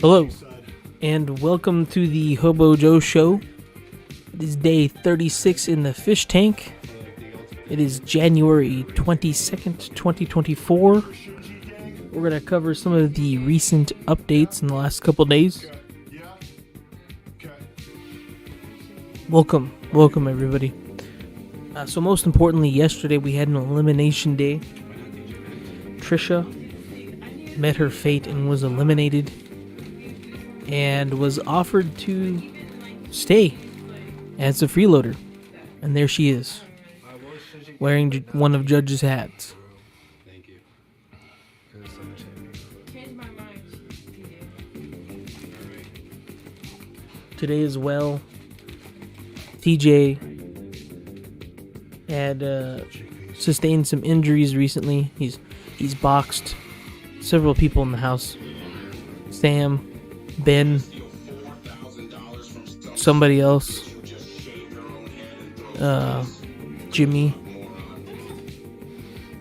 Hello, and welcome to the Hobo Joe Show. It is day 36 in the fish tank. It is January 22nd, 2024. We're going to cover some of the recent updates in the last couple days. Welcome everybody. So most importantly, yesterday we had an elimination day. Trisha met her fate and was eliminated, and was offered to stay as a freeloader. And there she is, wearing one of Judge's hats. Thank you. Today as well, TJ had sustained some injuries recently. He's boxed several people in the house. Sam, Ben, somebody else, Jimmy.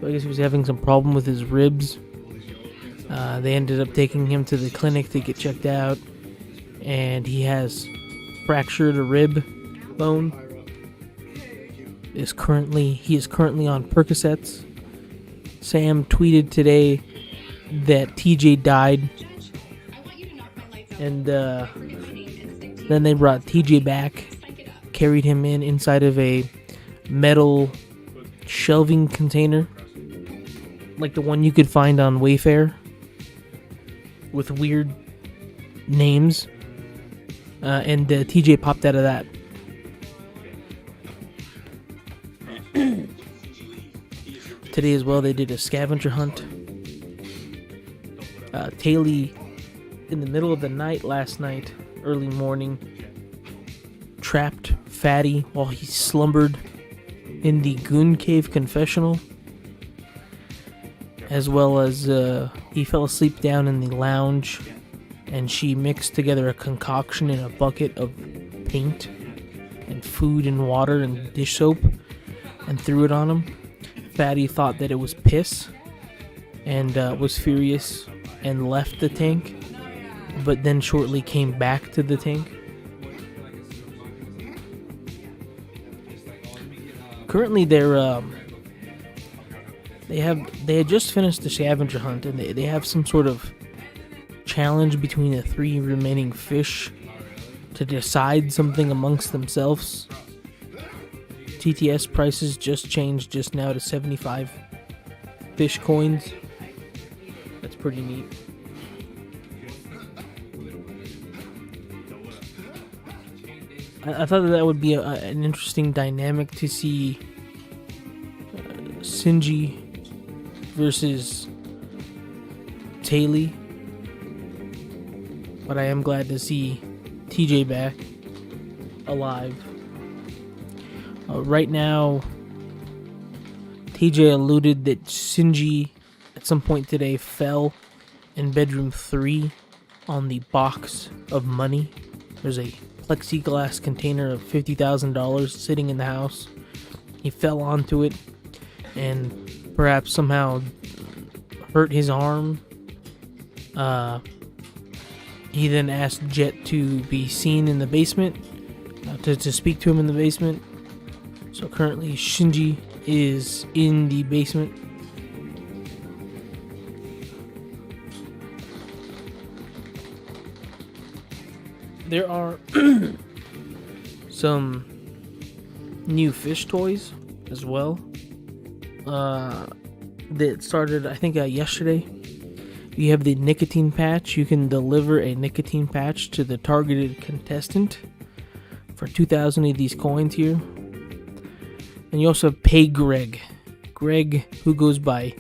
I guess he was having some problem with his ribs. They ended up taking him to the clinic to get checked out, and he has fractured a rib bone. He is currently on Percocets. Sam tweeted today that TJ died. And then they brought TJ back, carried him inside of a metal shelving container, like the one you could find on Wayfair, with weird names. And TJ popped out of that. Today as well, they did a scavenger hunt. Taylor, in the middle of the night last night, early morning, trapped Fatty while he slumbered in the Goon Cave confessional, as well as he fell asleep down in the lounge, and she mixed together a concoction in a bucket of paint and food and water and dish soap and threw it on him. Fatty thought that it was piss and was furious and left the tank, but then shortly came back to the tank. Currently, they had just finished the scavenger hunt, and they have some sort of challenge between the three remaining fish to decide something amongst themselves. TTS prices just changed just now to 75 fish coins. That's pretty neat. I thought that would be an interesting dynamic to see Sinji versus Taylor. But I am glad to see TJ back alive. Right now, TJ alluded that Sinji at some point today fell in bedroom 3 on the box of money. There's a plexiglass container of $50,000 sitting in the house. He fell onto it and perhaps somehow hurt his arm. He then asked Jet to be seen in the basement, to speak to him in the basement. So currently Shinji is in the basement. There are some new fish toys as well that started, I think, yesterday. You have the nicotine patch. You can deliver a nicotine patch to the targeted contestant for 2,000 of these coins here. And you also have Pay Greg, who goes by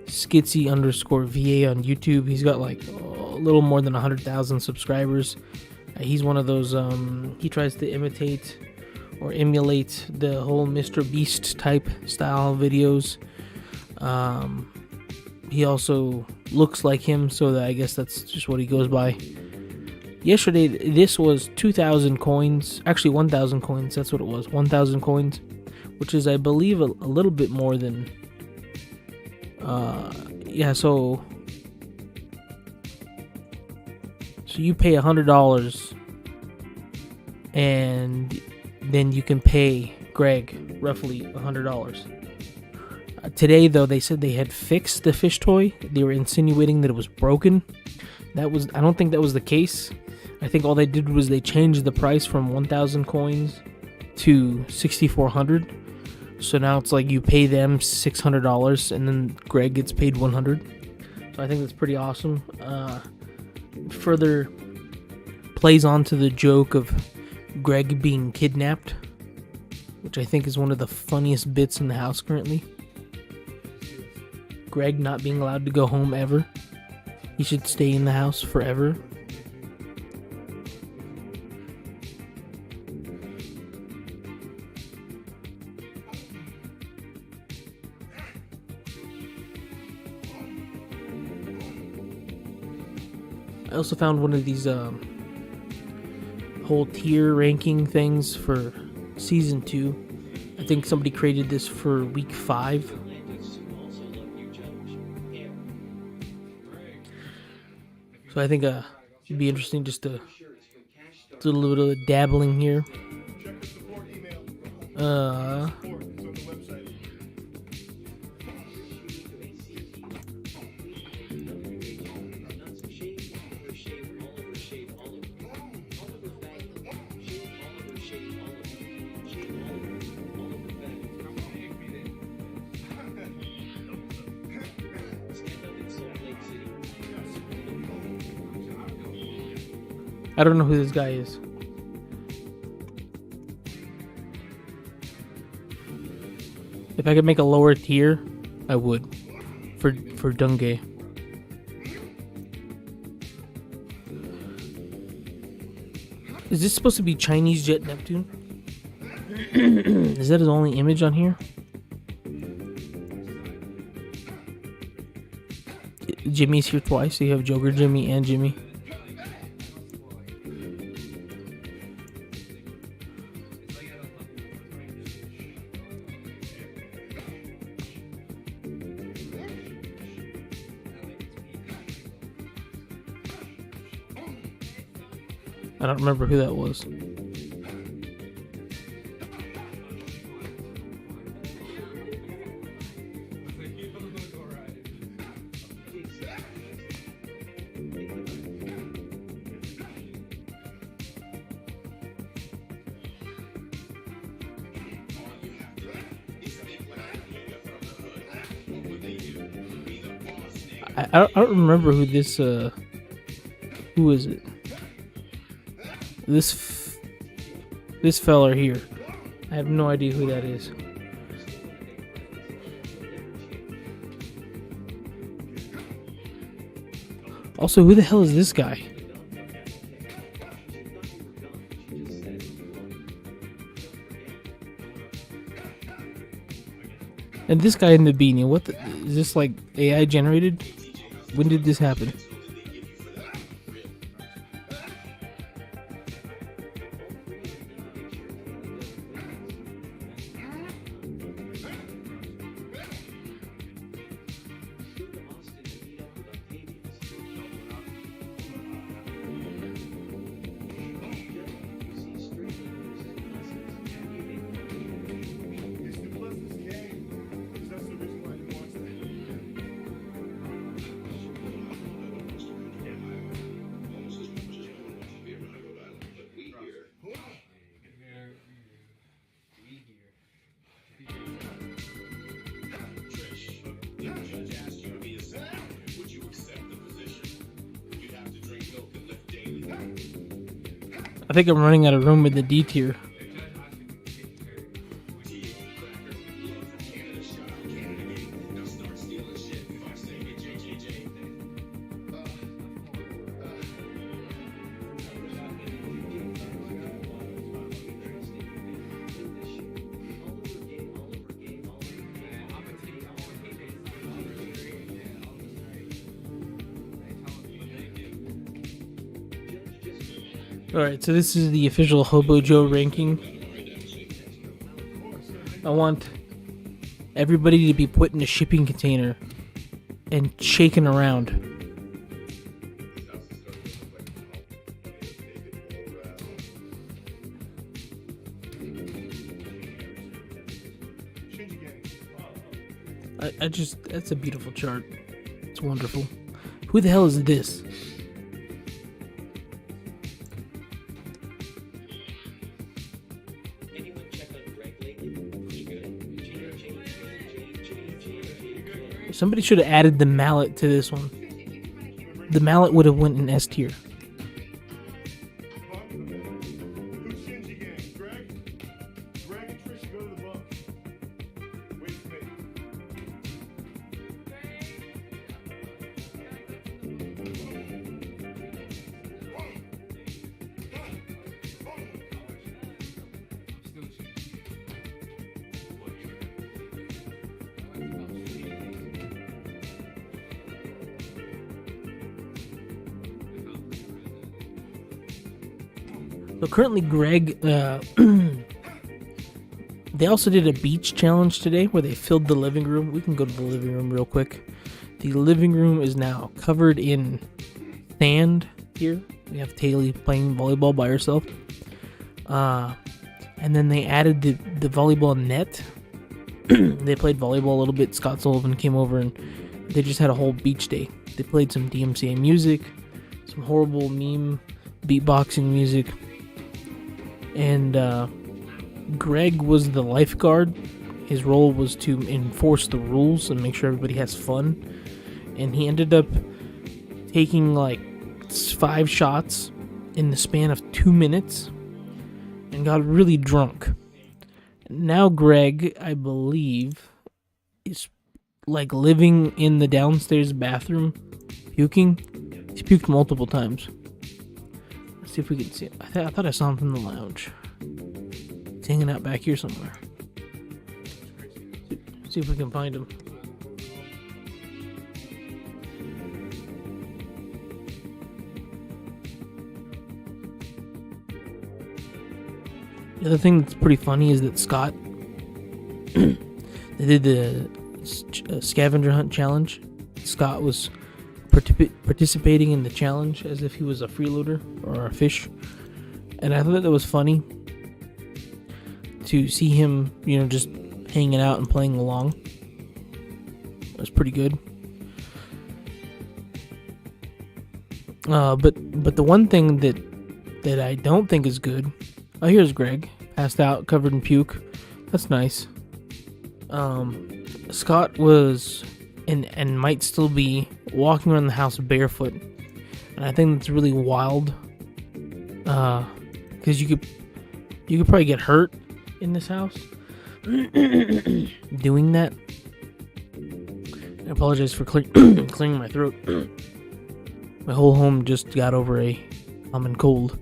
Skitsy_VA on YouTube. He's got like little more than 100,000 subscribers. He's one of those, he tries to imitate or emulate the whole Mr. Beast type style videos. He also looks like him, so that I guess that's just what he goes by. Yesterday, this was 2,000 coins. Actually, 1,000 coins. That's what it was. 1,000 coins, which is, I believe, a little bit more than. Yeah. So you pay $100, and then you can pay Greg roughly $100. Today, though, they said they had fixed the fish toy. They were insinuating that it was broken. I don't think that was the case. I think all they did was they changed the price from 1,000 coins to 6,400. So now it's like you pay them $600 and then Greg gets paid $100. So I think that's pretty awesome. Further plays on to the joke of Greg being kidnapped, which I think is one of the funniest bits in the house currently. Greg not being allowed to go home ever. He should stay in the house forever. I also found one of these whole tier ranking things for season 2. I think somebody created this for week 5. So I think it'd be interesting just to do a little bit of dabbling here. I don't know who this guy is. If I could make a lower tier, I would. For Dungay. Is this supposed to be Chinese Jet Neptune? Is that his only image on here? Jimmy's here twice, so you have Joker Jimmy and Jimmy. I don't remember who that was. I don't remember who this, who is it? This fella here. I have no idea who that is. Also, who the hell is this guy? And this guy in the beanie, what the, is this like AI generated? When did this happen? I think I'm running out of room in the D tier. Alright, so this is the official Hobo Joe ranking. I want everybody to be put in a shipping container and shaken around. That's a beautiful chart. It's wonderful. Who the hell is this? Somebody should have added the mallet to this one. The mallet would have went in S tier. So currently Greg, they also did a beach challenge today where they filled the living room. We can go to the living room real quick. The living room is now covered in sand here. We have Taylor playing volleyball by herself. And then they added the volleyball net. They played volleyball a little bit. Scott Sullivan came over and they just had a whole beach day. They played some DMCA music, some horrible meme beatboxing music. And Greg was the lifeguard. His role was to enforce the rules and make sure everybody has fun. And he ended up taking like 5 shots in the span of 2 minutes and got really drunk. Now Greg, I believe, is like living in the downstairs bathroom, puking. He's puked multiple times. Let's see if we can see him. I thought I saw him from the lounge. He's hanging out back here somewhere. See if we can find him. The other thing that's pretty funny is that Scott, they did the scavenger hunt challenge. Scott was participating in the challenge as if he was a freeloader or a fish, and I thought that was funny to see him, just hanging out and playing along. It was pretty good. But the one thing that I don't think is good. Oh, here's Greg, passed out, covered in puke. That's nice. Scott was and might still be walking around the house barefoot, and I think that's really wild. Because you could probably get hurt in this house doing that. I apologize for clearing my throat. My whole home just got over a common cold.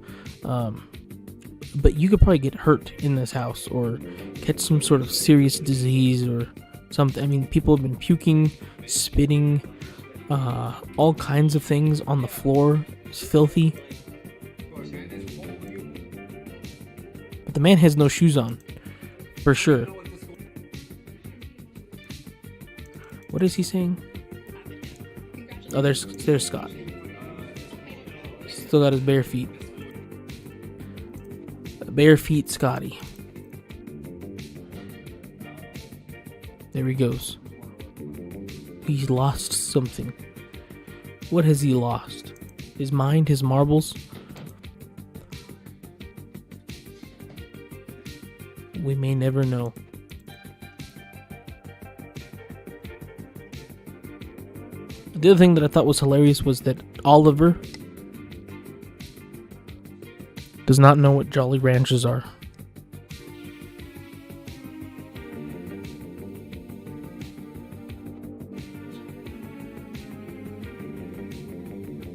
But you could probably get hurt in this house or catch some sort of serious disease or something. I mean, people have been puking, spitting, all kinds of things on the floor. It's filthy. But the man has no shoes on, for sure. What is he saying? Oh, there's Scott. Still got his bare feet. Bare feet Scotty. There he goes. He's lost something. What has he lost? His mind? His marbles? We may never know. The other thing that I thought was hilarious was that Oliver does not know what Jolly Ranchers are.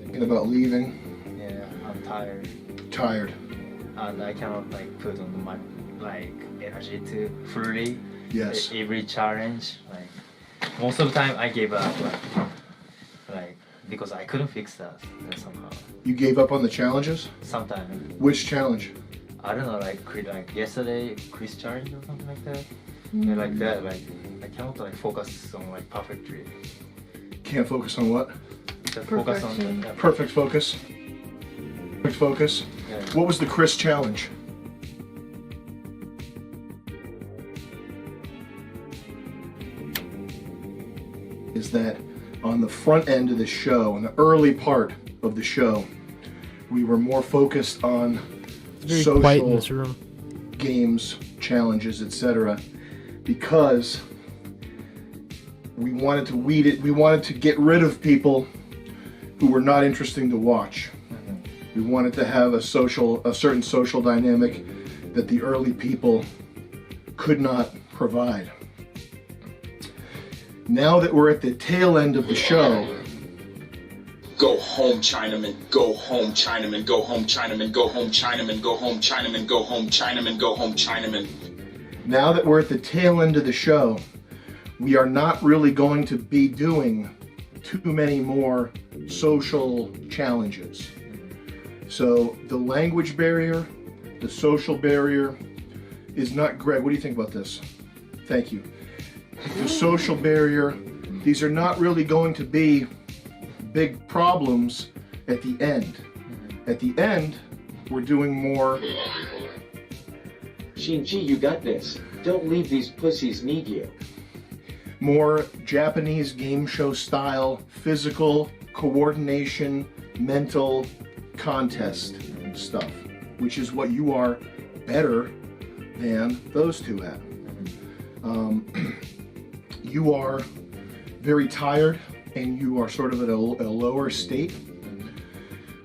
Thinking about leaving. Yeah, I'm tired. Tired. And I cannot put on my energy to fully every challenge. Most of the time I gave up because I couldn't fix that somehow. You gave up on the challenges? Sometimes. Which challenge? I don't know, like yesterday, Chris challenge or something like that. And like that, like I cannot like focus on like perfectly. Can't focus on what? Just focus on Perfect focus. Perfect focus. Yeah. What was the Chris challenge? Is that on the front end of the show, in the early part of the show, we were more focused on It's very quiet in social this room. games, challenges, etc. because we wanted to weed it. We wanted to get rid of people who were not interesting to watch. We wanted to have a certain social dynamic that the early people could not provide. Now that we're at the tail end of the show, go home, Chinaman, go home, Chinaman, go home, Chinaman, go home, Chinaman, go home, Chinaman, go home, Chinaman, go home, Chinaman. now that we're at the tail end of the show, we are not really going to be doing too many more social challenges. So the language barrier, the social barrier is not, Greg, what do you think about this? Thank you. The social barrier, these are not really going to be big problems at the end. At the end, we're doing more. Shinji, you got this. Don't leave, these pussies need you. More Japanese game show style, physical, coordination, mental contest stuff, which is what you are better than those two at. You are very tired and you are sort of at a lower state,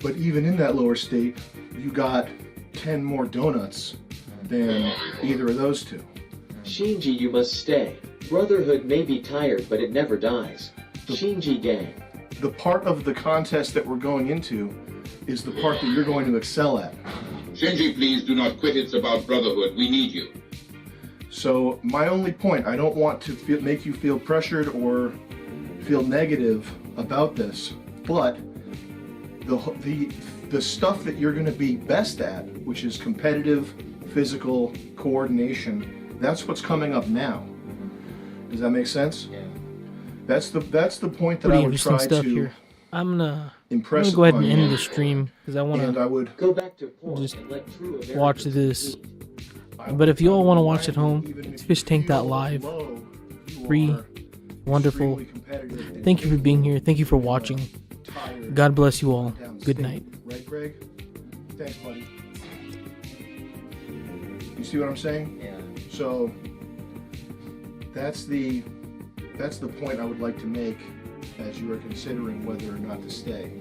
but even in that lower state, you got 10 more donuts than either of those two. Shinji, you must stay. Brotherhood may be tired, but it never dies. Shinji gang. The part of the contest that we're going into is the part that you're going to excel at. Shinji, please do not quit. It's about brotherhood. We need you. So my only point, I don't want to make you feel pressured or feel negative about this, but the stuff that you're going to be best at, which is competitive, physical coordination, that's what's coming up now. Does that make sense? Yeah. That's the point that Pretty I would interesting try stuff to here. I'm gonna impress go ahead and upon end you. the stream because I want And to I would Go back to porn Just and let true Americans watch this. eat. But if you all want to watch at home, even it's if you feel FishTank.live. low, you Free, are wonderful. extremely competitive and Thank you for being here. Thank you for watching. tired God bless you all. down Good state. night. Right, Greg? Thanks, buddy. You see what I'm saying? Yeah. So that's the point I would like to make as you are considering whether or not to stay.